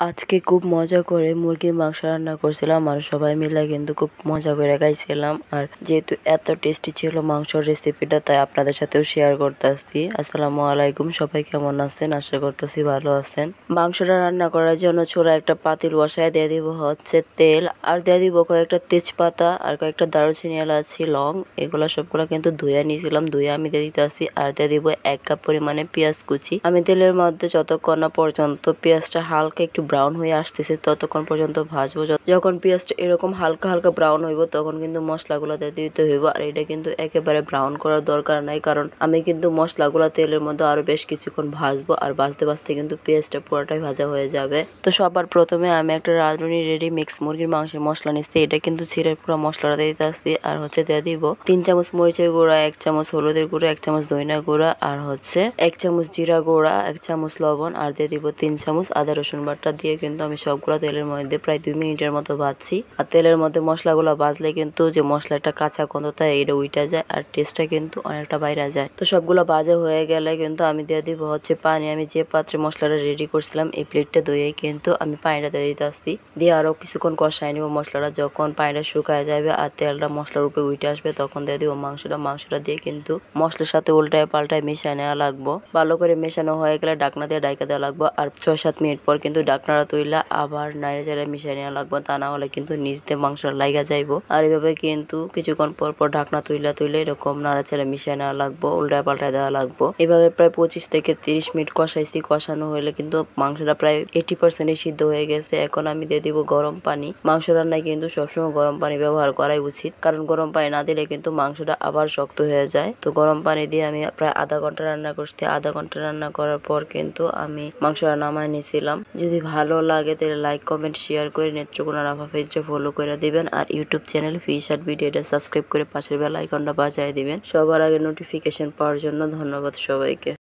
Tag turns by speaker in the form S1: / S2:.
S1: আজকে খুব মজা করে মুরগির মাংস রান্না করছিলাম আর সবাই মিলে কিন্তু খুব মজা করে খাইছিলাম। আর যেহেতু এত টেস্টি ছিল মাংসর রেসিপিটা, তাই আপনাদের সাথেও শেয়ার করতেছি। আসসালামু আলাইকুম, সবাই কেমন আছেন? আশা করতেছি ভালো আছেন। মাংসটা রান্না করার জন্য ছোড়া একটা পাতিল বসায় দিয়ে দিব হচ্ছে তেল, আর দিয়ে দিব কয়েকটা তেজপাতা আর কয়েকটা দারুচিনি, এলাচি, লং, এগুলো সবগুলো কিন্তু ধুয়ে নিয়েছিলাম। ধুয়ে আমি দিয়ে দিতেছি। আর দিয়ে দিব 1 কাপ পরিমাণে পেঁয়াজ কুচি। আমি তেলের মধ্যে যতক্ষণ না পর্যন্ত পেঁয়াজটা হালকা একটু ব্রাউন হয়ে আসতেছে ততক্ষণ পর্যন্ত ভাজবো। যখন পেঁয়াজটা এরকম হালকা হালকা ব্রাউন হইব তখন কিন্তু মশলাগুলো দিয়ে দিতে হইব। আর এটা কিন্তু একেবারে ব্রাউন করার দরকার নাই, কারণ আমি কিন্তু মশলাগুলো তেলের মধ্যে আরো বেশ কিছুক্ষণ ভাজবো। আর ভাজতে ভাজতে কিন্তু পেঁয়াজটা পুরোটাই ভাজা হয়ে যাবে। তো সবার প্রথমে আমি একটা রাঁধুনি রেডি মিক্স মুরগির মাংসের মশলা নিচ্ছি। এটা কিন্তু ছিঁড়ে পুরো মশলাটা দিয়ে দিতেছি। আর হচ্ছে দিয়ে দিব 3 চামচ মরিচের গুঁড়া, 1 চামচ হলুদের গুঁড়া, 1 চামচ ধনিয়া গুঁড়া, আর হচ্ছে 1 চামচ জিরা গুঁড়া, 1 চামচ লবণ, আর দিয়ে দিব 3 চামচ আদা রসুন বাটা। দিয়ে কিন্তু আমি সবগুলো তেলের মধ্যে প্রায় 2 মিনিটের মতো ভাজছি। আর তেলের মধ্যে মশলাগুলো ভাজলে কিন্তু যে মশলাটা কাঁচা গন্ধ থাকে এটা উইটা যায়, আর টেস্টটা কিন্তু অনেকটা বাইরে যায়। তো সবগুলো ভাজা হয়ে গেলে কিন্তু আমি দিয়ে দিব হচ্ছে পানি। আমি যে পাত্রে মশলাটা রেডি করছিলাম এই প্লেটটা ধুয়ে কিন্তু আমি পানিটা দিয়ে দিতে আসছি। দিয়ে আরো কিছুক্ষণ কষাই নিব মশলাটা। যখন পানিটা শুকায় যাবে আর তেলটা মশলার উপরে উঠে আসবে তখন দিয়ে দিব মাংসটা দিয়ে কিন্তু মশলার সাথে উল্টায় পাল্টায় মিশিয়ে নেওয়া লাগবো। ভালো করে মেশানো হয়ে গেলে ঢাকনা দিয়ে ঢাকা দেওয়া লাগবো। আর 6-7 মিনিট পর কিন্তু ঢাকনাটা তুইলা আবার নাড়ে চাড়ে মিশিয়ে নেওয়া লাগবো, তা না হলে কিন্তু নিচ দিয়ে মাংস লাইগা যাইবো। আর এভাবে কিন্তু কিছুক্ষণ পর পর ঢাকনা তুইলে এরকম নাড়াচাড়া মিশিয়ে নেওয়া লাগবো, উল্টায় পাল্টায় দেওয়া লাগবো। এভাবে প্রায় 25 থেকে 30 মিনিট কষাইছি। কষানো হলে কিন্তু মাংসটা প্রায় 80% সিদ্ধ হয়ে গেছে। এখন আমি দিয়ে দিব গরম পানি। মাংস রান্নায় কিন্তু সবসময় গরম পানি ব্যবহার করাই উচিত, কারণ গরম পানি না দিলে কিন্তু মাংসটা আবার শক্ত হয়ে যায়। তো গরম পানি দিয়ে আমি প্রায় আধা ঘন্টা রান্না করছি। আধা ঘন্টা রান্না করার পর কিন্তু আমি মাংসটা নামায় নিয়েছিলাম। যদি ভালো লাগে তাহলে লাইক, কমেন্ট, শেয়ার করে নেত্রকোনা রাফা পেজটা ফলো করে দিবেন। আর ইউটিউব চ্যানেল ফিশ আর্ট ভিডিওটা সাবস্ক্রাইব করে পাশের বেল আইকনটা বাজায় দিবেন সবার আগে নোটিফিকেশন পাওয়ার জন্য। ধন্যবাদ সবাইকে।